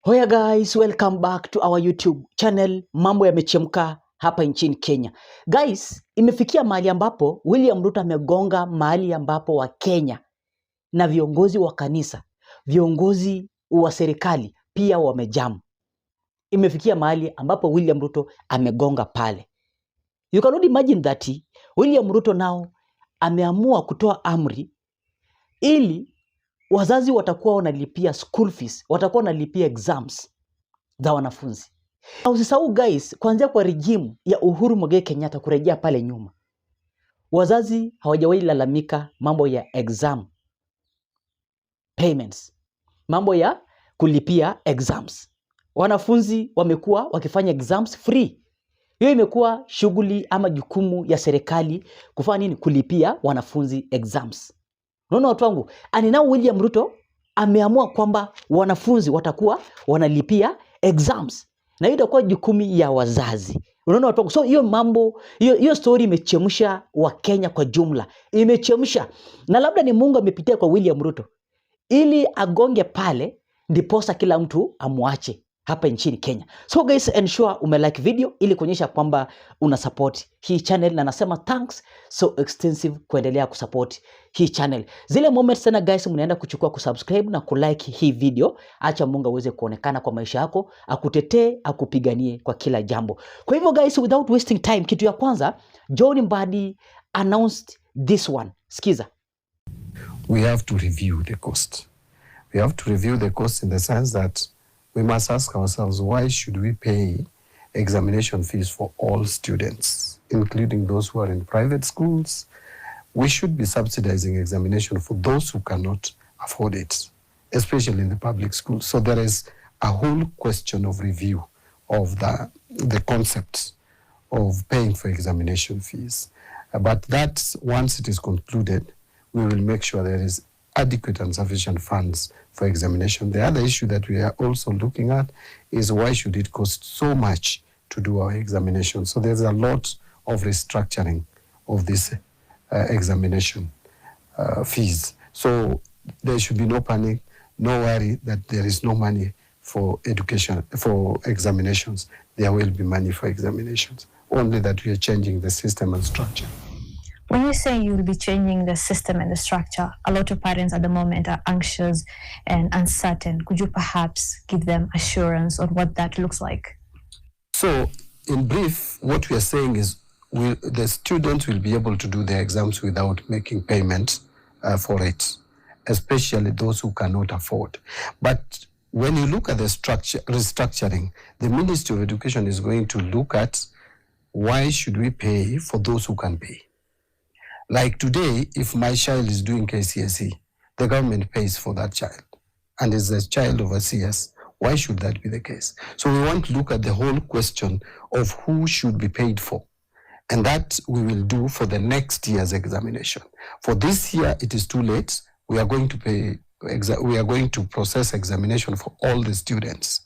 Hoya guys, welcome back to our YouTube channel. Mambo yamechemka hapa nchini Kenya. Guys, imefikia mahali ambapo William Ruto amegonga mahali ambapo wa Kenya na viongozi wa kanisa, viongozi wa serikali pia wamejamu. Imefikia mahali ambapo William Ruto amegonga pale. You cannot imagine that William Ruto now ameamua kutoa amri ili wazazi watakuwa wanalipia school fees, watakuwa wanalipia exams za wanafunzi. Na usisahau guys, kuanzia kwa regime ya Uhuru Muigai Kenyatta kurejea pale nyuma, wazazi hawajawahi lalamika mambo ya exam payments, mambo ya kulipia exams. Wanafunzi wamekuwa wakifanya exams free. Hiyo imekuwa shughuli ama jukumu ya serikali kufanya nini? Kulipia wanafunzi exams. Unaona watu wangu, now William Ruto ameamua kwamba wanafunzi watakuwa wanalipia exams. Na hiyo itakuwa jukumu ya wazazi. Unaona watu wangu, so hiyo mambo, hiyo story imechemsha wa Kenya kwa jumla. Imechemsha. Na labda ni Mungu amepitia kwa William Ruto ili agonge pale ndiposa kila mtu amwache hapa nchini Kenya. So guys, ensure umelike video ili kuonyesha kwamba una support hii channel, na nasema thanks so extensive kuendelea kusupport hii channel. Zile moments tena guys, mnaenda kuchukua kusubscribe na kulike hii video. Acha Mungu aweze kuonekana kwa maisha yako, akutetee, akupiganie kwa kila jambo. Kwa hivyo guys, without wasting time, kitu ya kwanza, John Mbadi announced this one. Sikiza. We have to review the cost. We have to review the cost in the sense that we must ask ourselves, why should we pay examination fees for all students, including those who are in private schools? We should be subsidizing examination for those who cannot afford it, especially in the public schools. So there is a whole question of review of the concepts of paying for examination fees. But that, once it is concluded, we will make sure there is adequate and sufficient funds for examination. The other issue that we are also looking at is, why should it cost so much to do our examination? So there's a lot of restructuring of this examination fees. So there should be no panic, no worry that there is no money for education, for examinations. There will be money for examinations, only that we are changing the system and structure. When you say you will be changing the system and the structure, a lot of parents at the moment are anxious and uncertain. Could you perhaps give them assurance on what that looks like? So, in brief, what we are saying is the students will be able to do their exams without making payment for it, especially those who cannot afford. But when you look at the restructuring, the Ministry of Education is going to look at, why should we pay for those who can pay? Like today, if my child is doing KCSE, the government pays for that child, and is a child of a CS. Why should that be the case? So we want to look at the whole question of who should be paid for, and that we will do for the next year's examination. For this year, it is too late. We are going to pay. We are going to process examination for all the students,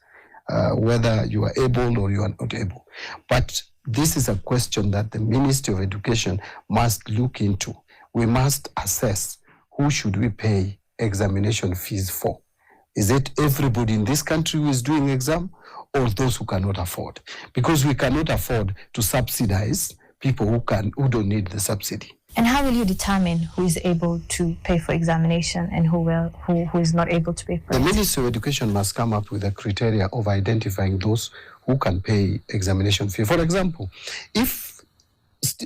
whether you are able or you are not able. But this is a question that the Ministry of Education must look into. We must assess, who should we pay examination fees for? Is it everybody in this country who is doing exam, or those who cannot afford? Because we cannot afford to subsidize people who don't need the subsidy. And how will you determine who is able to pay for examination and who is not able to pay for it? The Ministry of Education must come up with a criteria of identifying those who can pay examination fee. For example, if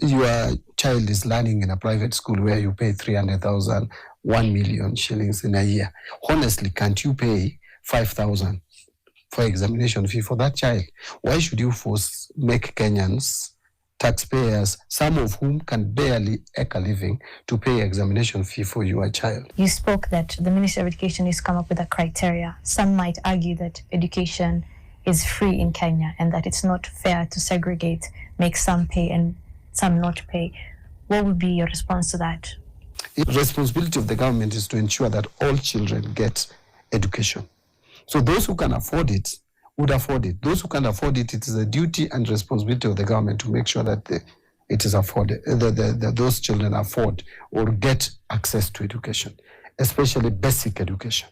your child is learning in a private school where you pay 300,000, 1 million shillings in a year, honestly, can't you pay 5,000 for examination fee for that child? Why should you make Kenyans, taxpayers, some of whom can barely make a living, to pay examination fee for your child? You spoke that the Ministry of Education has come up with a criteria. Some might argue that education is free in Kenya and that it's not fair to segregate, make some pay and some not pay. What would be your response to that? The responsibility of the government is to ensure that all children get education. So those who can afford it would afford it. Those who can't afford it, it is a duty and responsibility of the government to make sure that it is afforded, those children afford or get access to education, especially basic education.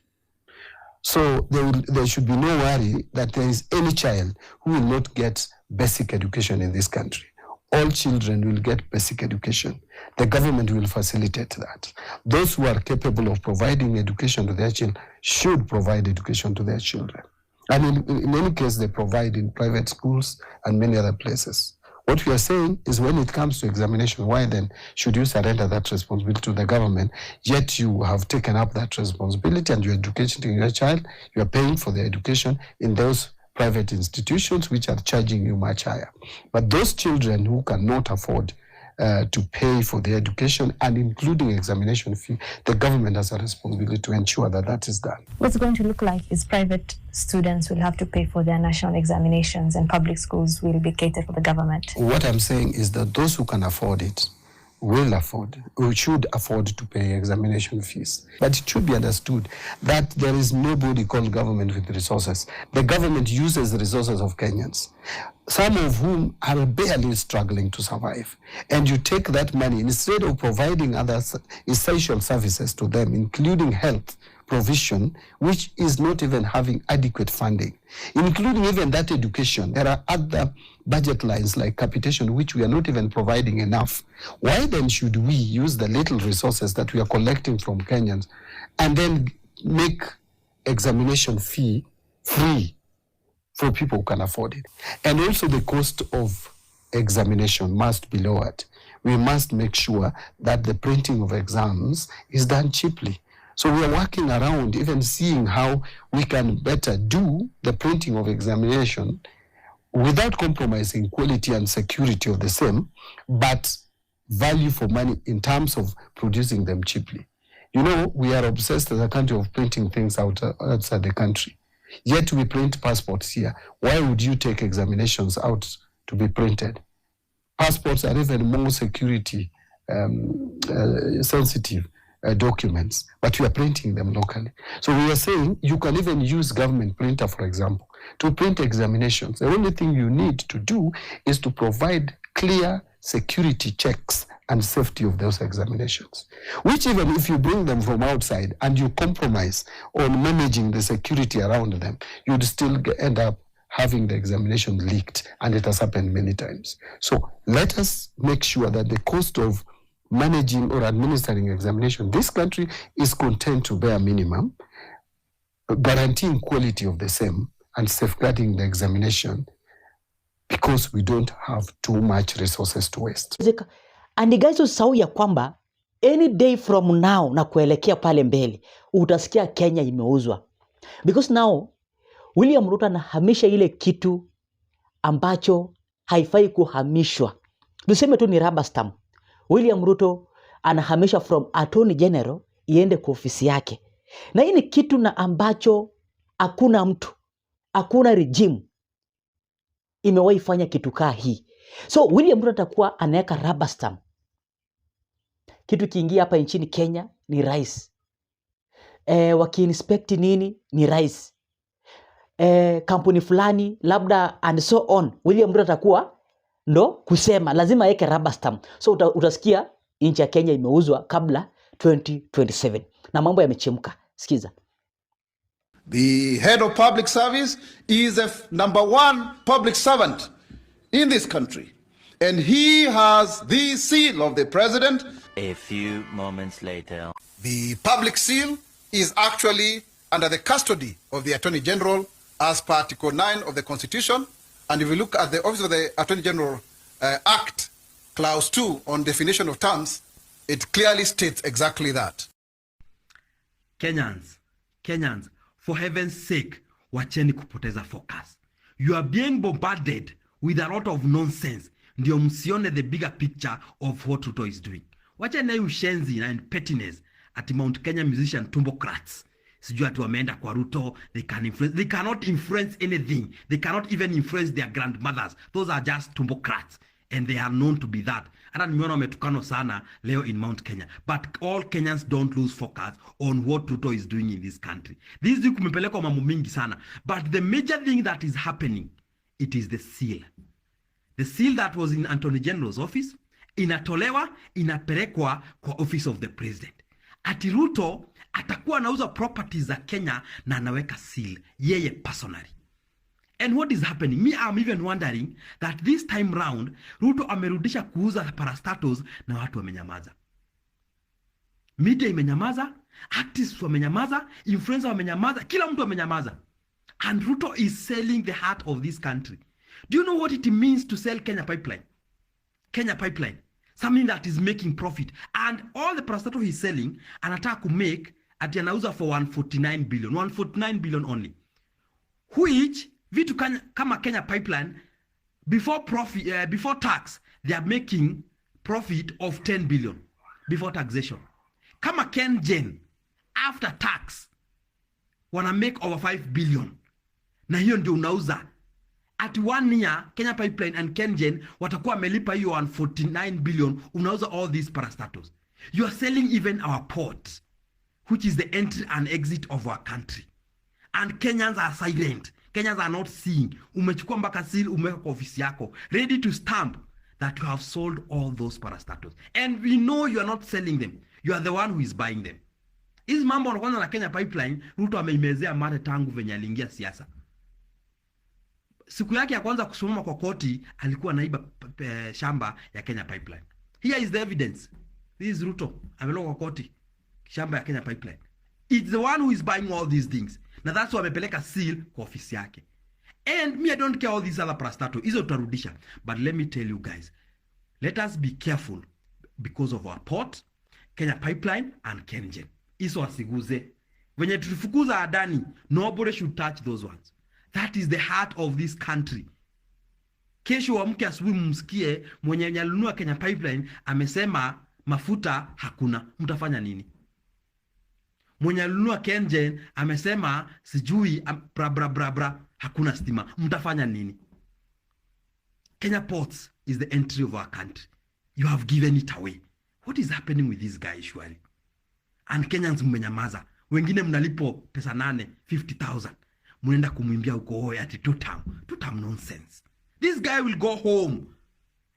So there should be no worry that there is any child who will not get basic education in this country. All children will get basic education. The government will facilitate that. Those who are capable of providing education to their children should provide education to their children. And in any case, they provide in private schools and many other places. What we are saying is when it comes to examination, why then should you surrender that responsibility to the government, yet you have taken up that responsibility and you're educating your child, you're paying for their education in those private institutions which are charging you much higher. But those children who cannot afford to pay for their education and including examination fee, the government has a responsibility to ensure that that is done. What's going to look like is private students will have to pay for their national examinations and public schools will be catered for the government. What I'm saying is that those who can afford it will afford, who should afford to pay examination fees. But it should be understood that there is nobody called government with resources. The government uses the resources of Kenyans, some of whom are barely struggling to survive. And you take that money, instead of providing other essential services to them, including health provision, which is not even having adequate funding, including even that education. There are other budget lines like capitation, which we are not even providing enough. Why then should we use the little resources that we are collecting from Kenyans and then make examination fee free for people who can afford it? And also the cost of examination must be lowered. We must make sure that the printing of exams is done cheaply. So we are working around even seeing how we can better do the printing of examination without compromising quality and security of the same, but value for money in terms of producing them cheaply. You know, we are obsessed as a country of printing things outside the country. Yet we print passports here. Why would you take examinations out to be printed? Passports are even more security sensitive documents, but we are printing them locally. So we are saying you can even use government printer, for example, to print examinations. The only thing you need to do is to provide clear security checks and safety of those examinations, which even if you bring them from outside and you compromise on managing the security around them, you'd still end up having the examination leaked, and it has happened many times. So let us make sure that the cost of managing or administering examination, this country is content to bear minimum, guaranteeing quality of the same and safeguarding the examination because we don't have too much resources to waste. And guys, usisahau ya kwamba any day from now na kuelekea pale mbele utasikia Kenya imeuzwa. Because now William Ruto anahamisha ile kitu ambacho haifai kuhamishwa. Tuseme tu ni rubber stamp. William Ruto anahamisha from Attorney General iende kwa ofisi yake. Na hii ni kitu na ambacho hakuna mtu, hakuna regime imewahi fanya kitu kaa hii. So William Ruto atakuwa anaweka rubber stamp. Kitu kiingia hapa nchini Kenya ni rais. Wakiinspect nini ni rais. Kampuni fulani labda and so on. William Ruto atakuwa ndo kusema lazima aweke rubber stamp. So utasikia nchi ya Kenya imeuzwa kabla 2027. Na mambo yamechemka. Sikiza. The head of public service is a number one public servant in this country. And he has the seal of the president. A few moments later. The public seal is actually under the custody of the Attorney General as per Article 9 of the Constitution. And if you look at the Office of the Attorney General Act, Clause 2 on definition of terms, it clearly states exactly that. Kenyans, for heaven's sake, wacheni kupoteza focus. You are being bombarded with a lot of nonsense. Ndio msione the bigger picture of what Ruto is doing. Wacheni ushenzi and pettiness at Mount Kenya musician tumbocrats. Sijui ati wameenda kwa Ruto, they cannot influence anything. They cannot even influence their grandmothers. Those are just tumbocrats. And they are known to be that. Hata nimeona wametukano sana leo in Mount Kenya. But all Kenyans don't lose focus on what Ruto is doing in this country. This week kumepelekwa mambo mingi sana. But the major thing that is happening, it is the seal. The seal that was in Attorney General's office, inatolewa, inapelekwa kwa office of the president. ati Ruto atakuwa anauza properties za Kenya na anaweka seal yeye personally. And what is happening? Me, I'm even wondering that this time round, Ruto amerudisha kuuza parastatals na watu wamenyamaza. Media imenyamaza, artists wamenyamaza, influencers wamenyamaza, kila mtu wamenyamaza. And Ruto is selling the heart of this country. Do you know what it means to sell Kenya Pipeline? Kenya Pipeline. Something that is making profit. And all the parastatals he's selling, anataka to make, ati anauza for 149 billion. 149 billion only. Which, vitu kama Kenya Pipeline, before profit, before tax, they are making profit of 10 billion before taxation. Kama KenGen, after tax, wana make over 5 billion. Na hiyo ndio unauza. At 1 year, Kenya Pipeline and KenGen watakuwa melipa hiyo 149 billion, unauza all these parastatals. You are selling even our port, which is the entry and exit of our country. And Kenyans are silent. Kenyans are not seeing. Umechukua mpaka seal, umeweka kwa ofisi yako, ready to stamp that you have sold all those parastatals. And we know you are not selling them. You are the one who is buying them. Hizi mambo wanakuanza na Kenya Pipeline, Ruto ameimezea mate tangu venye aliingia siasa. Siku yake ya kwanza kusimama kwa koti, alikuwa naiba shamba ya Kenya Pipeline. Here is the evidence. This is Ruto. Ameloka kwa koti, shamba ya Kenya Pipeline. It's the one who is buying all these things. Na that's why amepeleka seal kwa ofisi yake. And me, I don't care all these other parastatals. Hizo tutarudisha. But let me tell you guys, let us be careful because of our port, Kenya Pipeline and KenGen. Hizo wasiguze. Venye tulifukuza Adani, nobody should touch those ones. That is the heart of this country. Kesho wamke asubuhi msikie mwenye alinunua Kenya Pipeline amesema mafuta hakuna. Mtafanya nini? Mwenye alinunua KenGen amesema sijui bra hakuna stima. Mtafanya nini? Kenya Ports is the entry of our country. You have given it away. What is happening with this guy surely? And Kenyans mmenyamaza. Wengine mnalipo pesa 50,000. Mnaenda kumwimbia huko ati two term nonsense. This guy will go home.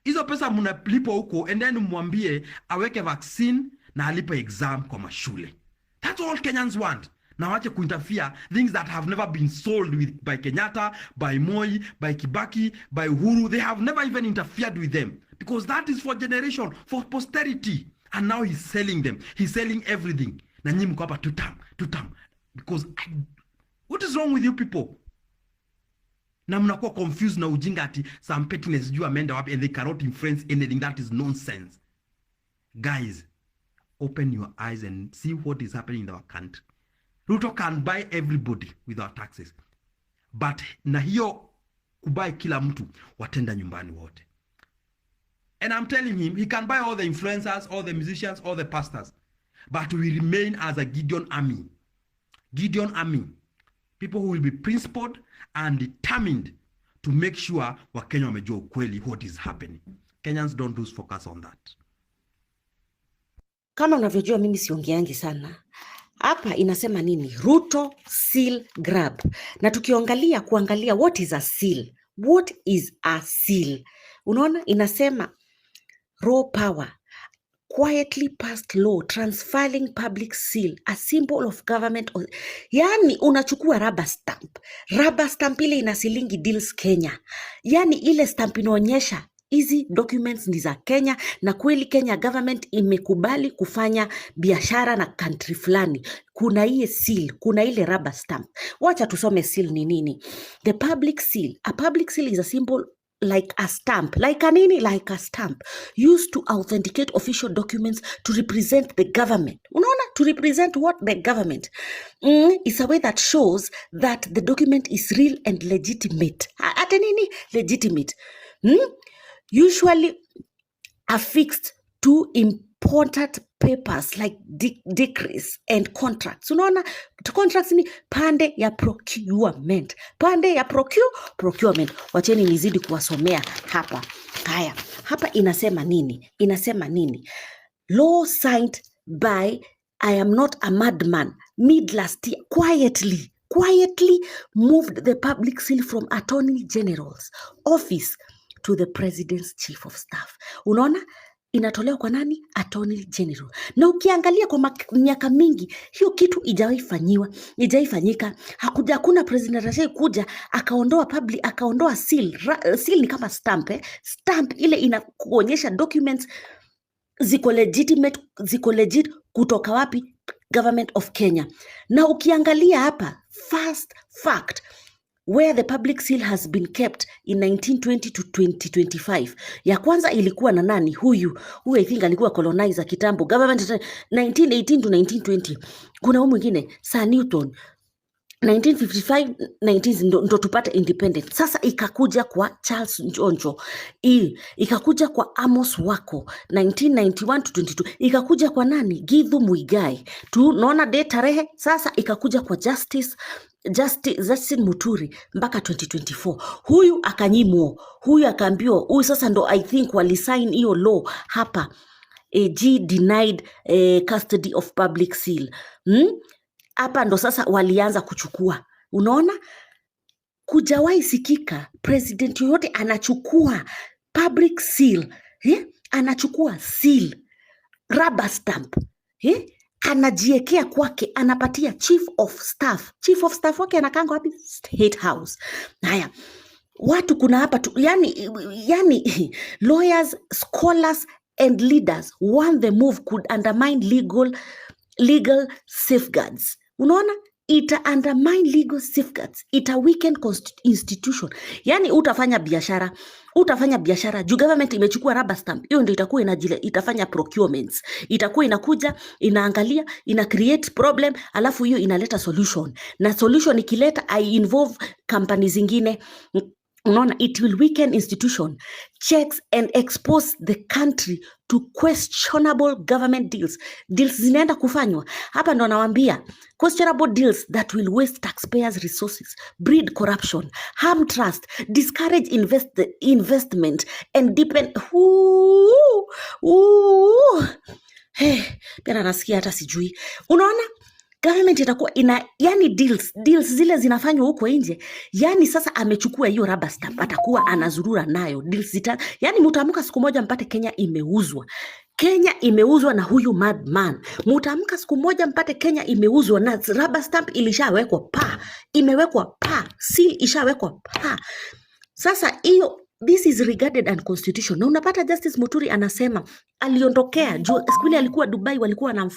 Hizo pesa mnalipo huko and then mwambie aweke vaccine na alipe exam kwa mashule. That's all Kenyans want. Na wache kuinterfere things that have never been sold with by Kenyatta, by Moi, by Kibaki, by Uhuru. They have never even interfered with them because that is for generation, for posterity. And now he's selling them. He's selling everything. Na nyinyi mko hapa two term. Because what is wrong with you people? Na mnakuwa confused na ujinga ati some pettiness juu ameenda wapi and they cannot influence anything. That is nonsense. Guys, open your eyes and see what is happening in our country. Ruto can buy everybody with our taxes. But na hiyo kubai kila mtu watenda nyumbani wote. And I'm telling him, he can buy all the influencers, all the musicians, all the pastors. But we remain as a Gideon army. Gideon army. People who will be principled and determined to make sure Wakenya wamejua ukweli what is happening. Kenyans don't lose focus on that. Kama unavyojua mimi siongeangi sana. Hapa inasema nini? Ruto seal grab. Na kuangalia what is a seal? What is a seal? Unaona inasema raw power, quietly passed law transferring public seal, a symbol of government. Yani unachukua rubber stamp. Rubber stamp ile inasilingi deals Kenya. Yani ile stamp inaonyesha hizi documents ni za Kenya na kweli Kenya government imekubali kufanya biashara na country fulani. Kuna ile seal, kuna ile rubber stamp. Wacha tusome seal ni nini. The public seal. A public seal is a symbol like a stamp. Like a nini? Like a stamp. Used to authenticate official documents to represent the government. Unaona? To represent what? The government. It's a way that shows that the document is real and legitimate. Ate nini? Legitimate. Usually affixed to important papers like decrees and contracts. Unaona, contracts ni pande ya procurement. Pande ya procurement. Wacheni nizidi kuwasomea hapa. Haya, hapa inasema nini? Law signed by I am not a madman mid last year quietly moved the public seal from Attorney General's office to the President's Chief of Staff. Unaona? inatolewa kwa nani? Attorney General. Na ukiangalia kwa miaka mingi hiyo kitu ijawahi fanyika. Hakuna president ashai kuja akaondoa akaondoa seal. Seal ni kama stamp, stamp ile inakuonyesha documents ziko legitimate, ziko legit kutoka wapi? Government of Kenya. Na ukiangalia hapa, first fact where the public seal has been kept in 1920 to 2025. Ya kwanza ilikuwa na nani? Huyu I think alikuwa colonizer kitambo, government 1918 to 1920. Kuna huyu mwingine Sir Newton 1955 19 ndo tupate independent. Sasa ikakuja kwa Charles Njonjo, ikakuja kwa Amos Wako 1991 to 22, ikakuja kwa nani? Githu Muigai. Tunaona de tarehe. Sasa ikakuja kwa Justice Muturi mpaka 2024. Huyu akanyimwa, huyu akaambiwa, huyu sasa ndo I think walisign hiyo law hapa, G denied custody of public seal. Hapa ndo sasa walianza kuchukua. Unaona, kujawahi sikika president yoyote anachukua public seal, anachukua seal, rubber stamp, anajiekea kwake, anapatia chief of staff. Chief of staff wake anakanga wapi? State House. Haya, watu kuna hapa tu, yani lawyers, scholars and leaders want the move could undermine legal safeguards. Unaona, ita undermine legal safeguards, ita weaken institution. Yani utafanya biashara juu government imechukua rubber stamp. Hiyo ndio itakuwa itafanya procurements, itakuwa inakuja inaangalia, ina create problem, alafu hiyo inaleta solution, na solution ikileta I involve companies zingine. Unaona, it will weaken institution, checks and expose the country to questionable government deals. Deals zinaenda kufanywa hapa, ndo nawaambia, questionable deals that will waste taxpayers resources, breed corruption, harm trust, discourage investment and deepen. Pia nasikia hata sijui. Unaona, government itakuwa yani deals zile zinafanywa huko nje. Yani sasa amechukua hiyo rubber stamp, atakuwa anazurura nayo deals yani mutaamka siku moja mpate Kenya imeuzwa na huyu madman. Mutaamka siku moja mpate Kenya imeuzwa na rubber stamp ilishawekwa imewekwa seal ishawekwa Sasa hiyo, this is regarded unconstitutional. Na unapata Justice Muturi anasema aliondokea juu siku ile alikuwa Dubai, walikuwa na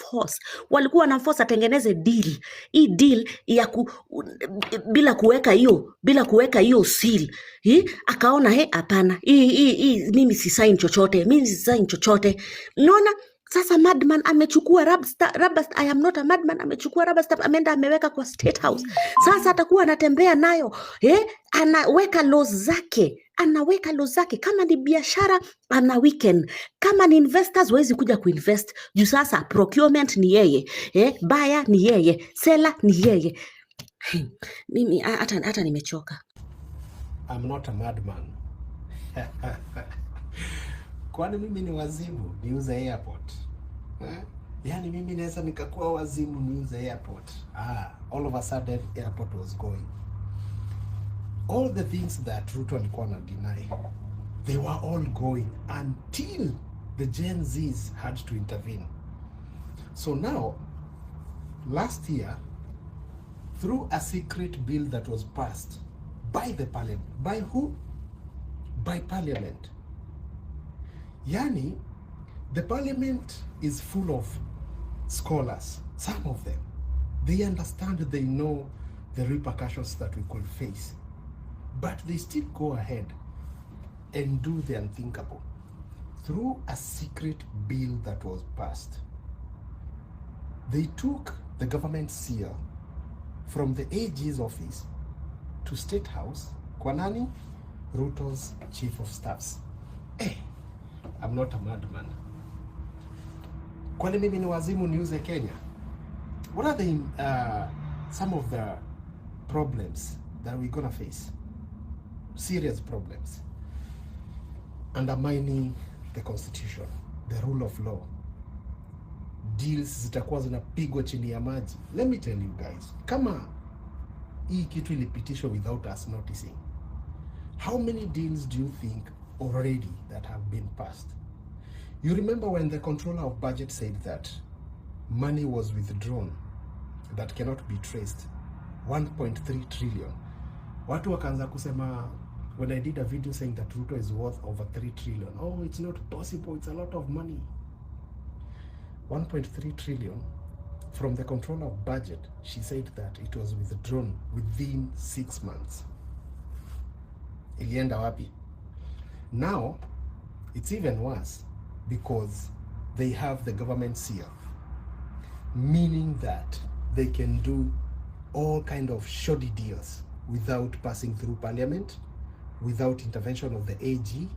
force atengeneze deal. Hii deal ya bila kuweka hiyo seal. Akaona hapana. Mimi si sign chochote. Unaona? Sasa madman amechukua rubber, I am not a madman, amechukua rubber stamp, ameenda ameweka kwa State House. Sasa atakuwa anatembea nayo, anaweka laws zake. Kama ni biashara ana weekend, kama ni investors wezi kuja kuinvest juu sasa procurement ni yeye, buyer ni yeye, seller ni yeye. Mimi hata nimechoka. I'm not a madman. Kwani mimi ni wazimu niuze airport? Yani mimi naweza nikakuwa wazimu niuze airport? All of a sudden airport was going. All the things that Ruto alikuwa na deny, they were all going until the Gen Zs had to intervene. So now, last year, through a secret bill that was passed by the parliament, by who? By parliament. Yani, the parliament is full of scholars, some of them. They understand, they know the repercussions that we could face. But they still go ahead and do the unthinkable through a secret bill that was passed. They took the government seal from the AG's office to State House, Kwanani, Ruto's chief of staffs. I'm not a madman. Kwani mimi ni wazimu niuze Kenya? What are some of the problems that we're gonna face? Serious problems. Undermining the constitution, the rule of law. Deals zitakuwa zinapigwa chini ya maji. Let me tell you guys, kama hii kitu ilipitishwa without us noticing, how many deals do you think already that have been passed? You remember when the controller of budget said that money was withdrawn that cannot be traced, 1.3 trillion. Watu wakaanza kusema, when I did a video saying that Ruto is worth over 3 trillion, oh, it's not possible, it's a lot of money. 1.3 trillion from the controller of budget, she said that it was withdrawn within 6 months. Ilienda wapi? Now, it's even worse because they have the government seal, meaning that they can do all kind of shoddy deals without passing through parliament, without intervention of the AG,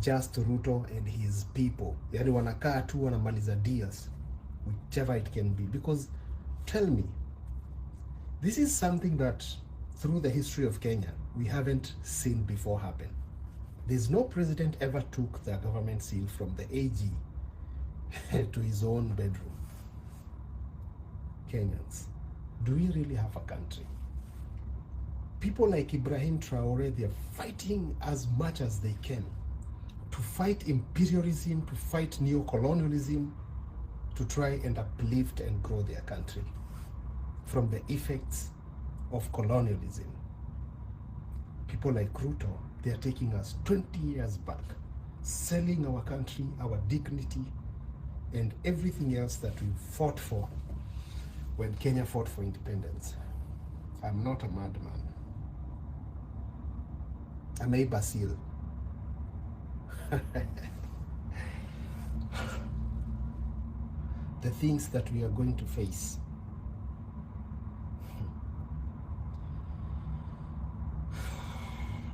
just Ruto and his people. Yani wanakaa tu wanamaliza deals, whichever it can be. Because tell me, this is something that through the history of Kenya, we haven't seen before happen. There's no president ever took the government seal from the AG to his own bedroom. Kenyans, do we really have a country? People like Ibrahim Traore, they're fighting as much as they can to fight imperialism, to fight neo-colonialism, to try and uplift and grow their country from the effects of colonialism. People like Ruto, they are taking us 20 years back, selling our country, our dignity, and everything else that we fought for when Kenya fought for independence. I'm not a madman. I'm a imbecile. The things that we are going to face.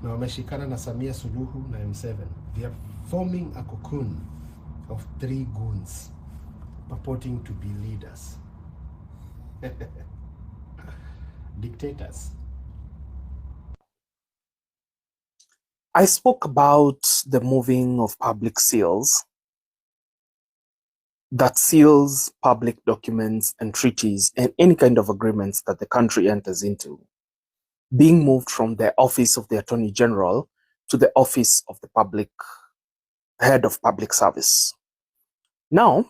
Na wameshikana na Samia Suluhu na M7. They are forming a cocoon of 3 goons purporting to be leaders. Dictators. I spoke about the moving of public seals that seals public documents and treaties and any kind of agreements that the country enters into, being moved from the office of the Attorney General to the office of the head of public service. Now,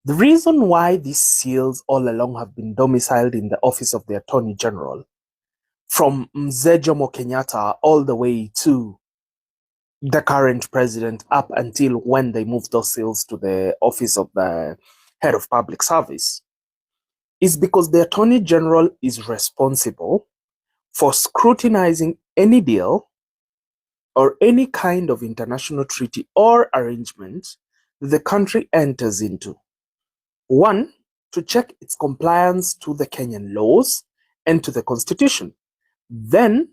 the reason why these seals all along have been domiciled in the office of the Attorney General, from Mzee Jomo Kenyatta all the way to the current president up until when they moved those seals to the office of the head of public service, is because the Attorney General is responsible for scrutinizing any deal or any kind of international treaty or arrangement the country enters into. One, to check its compliance to the Kenyan laws and to the constitution. Then,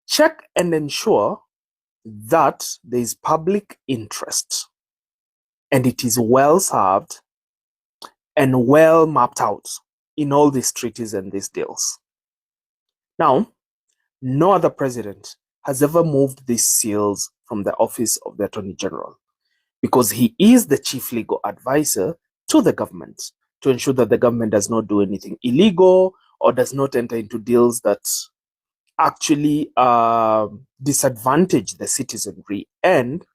check and ensure that there is public interest and it is well served and well mapped out in all these treaties and these deals. Now, no other president has ever moved these seals from the office of the Attorney General because he is the chief legal advisor to the government to ensure that the government does not do anything illegal or does not enter into deals that actually disadvantage the citizenry and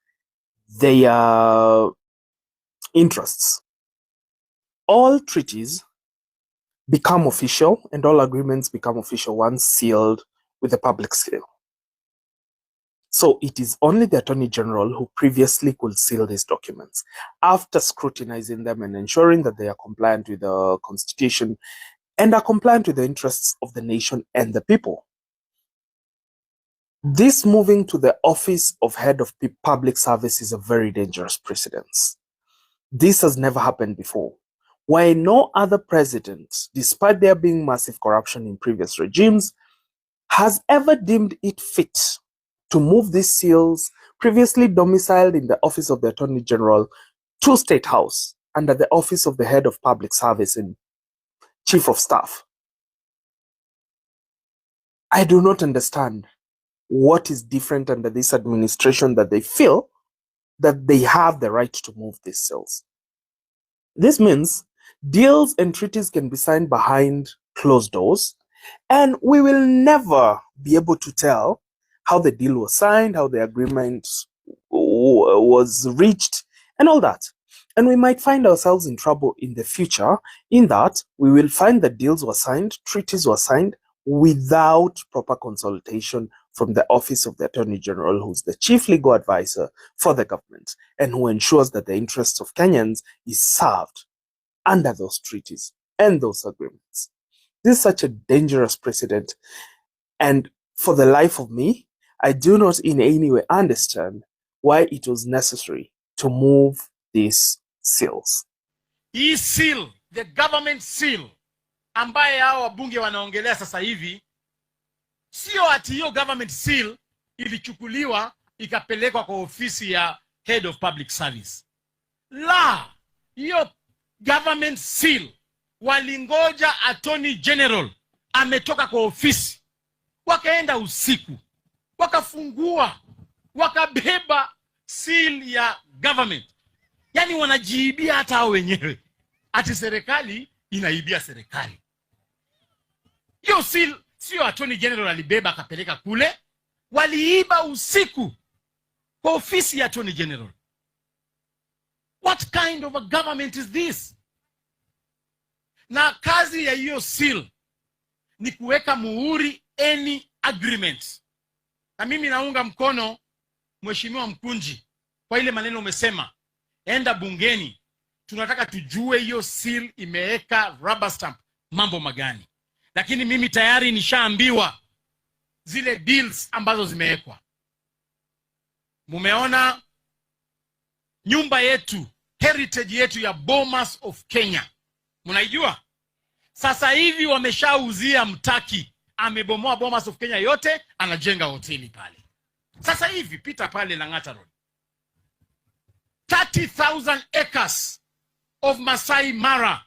their interests. All treaties become official and all agreements become official once sealed with a public seal. So it is only the Attorney General who previously could seal these documents after scrutinizing them and ensuring that they are compliant with the Constitution and are compliant with the interests of the nation and the people. This moving to the office of head of public service is a very dangerous precedence. This has never happened before. Why no other president, despite there being massive corruption in previous regimes, has ever deemed it fit to move these seals previously domiciled in the office of the Attorney General to State House under the office of the head of public service and chief of staff. I do not understand what is different under this administration that they feel that they have the right to move these seals. This means deals and treaties can be signed behind closed doors, and we will never be able to tell how the deal was signed, how the agreement was reached, and all that. And we might find ourselves in trouble in the future, in that we will find that deals were signed, treaties were signed without proper consultation from the Office of the Attorney General, who's the chief legal advisor for the government and who ensures that the interests of Kenyans is served under those treaties and those agreements. This is such a dangerous precedent, and for the life of me, I do not in any way understand why it was necessary to move these seals. Hii seal, the government seal, ambaye hao wabunge wanaongelea sasa hivi, sio ati hiyo government seal ilichukuliwa ikapelekwa kwa ofisi ya Head of Public Service. La, hiyo government seal walingoja Attorney General ametoka kwa ofisi, wakaenda usiku, wakafungua, wakabeba seal ya government. Yani wanajiibia hata hao wenyewe. Ati serikali inaibia serikali. Hiyo seal sio Attorney General alibeba akapeleka kule, waliiba usiku kwa ofisi ya Attorney General. What kind of a government is this? Na kazi ya hiyo seal ni kuweka muhuri any agreement. Na mimi naunga mkono Mheshimiwa Mkunji kwa ile maneno umesema, enda bungeni, tunataka tujue hiyo seal imeweka rubber stamp mambo magani. Lakini mimi tayari nishaambiwa zile deals ambazo zimewekwa. Mumeona nyumba yetu, heritage yetu ya Bomas of Kenya, mnaijua? Sasa hivi wameshauzia Mtaki, amebomoa Bomas of Kenya yote, anajenga hoteli pale. Sasa hivi pita pale Lang'ata Road, 30,000 acres of Masai Mara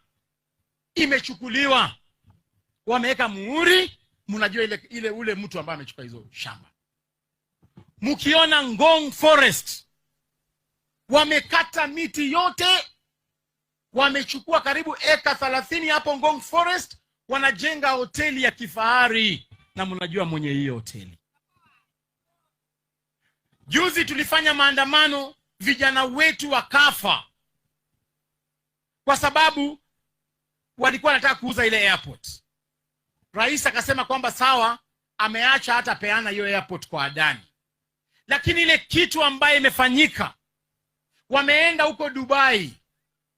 imechukuliwa, wameweka muhuri. Mnajua ule mtu ambaye amechukua hizo shamba. Mkiona Ngong Forest, wamekata miti yote, wamechukua karibu eka 30 hapo Ngong Forest, wanajenga hoteli ya kifahari, na mnajua mwenye hiyo hoteli. Juzi tulifanya maandamano, vijana wetu wakafa kwa sababu walikuwa wanataka kuuza ile airport. Rais akasema kwamba sawa, ameacha hata peana hiyo airport kwa Adani. Lakini ile kitu ambaye imefanyika, wameenda huko Dubai,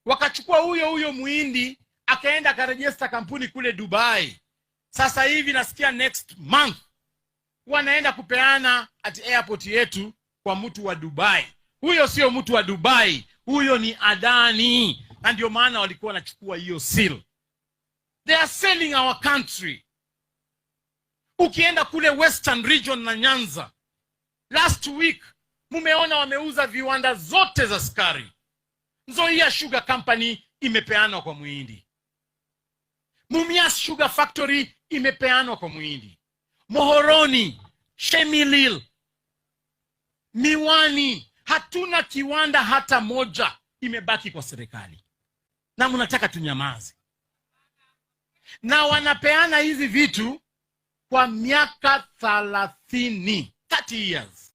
wakachukua huyo Muhindi, akaenda akarejista kampuni kule Dubai. Sasa hivi nasikia next month wanaenda kupeana at airport yetu kwa mtu wa Dubai. Huyo sio mtu wa Dubai, huyo ni Adani. Na ndio maana walikuwa wanachukua hiyo seal. They are selling our country. Ukienda kule Western Region na Nyanza, last week mumeona wameuza viwanda zote za sukari. Nzoia Sugar Company imepeanwa kwa Muhindi. Mumias Sugar Factory imepeanwa kwa Muhindi. Mohoroni, Shemilil, Miwani, hatuna kiwanda hata moja imebaki kwa serikali. Na mnataka tunyamaze. Na wanapeana hizi vitu kwa miaka 30 years.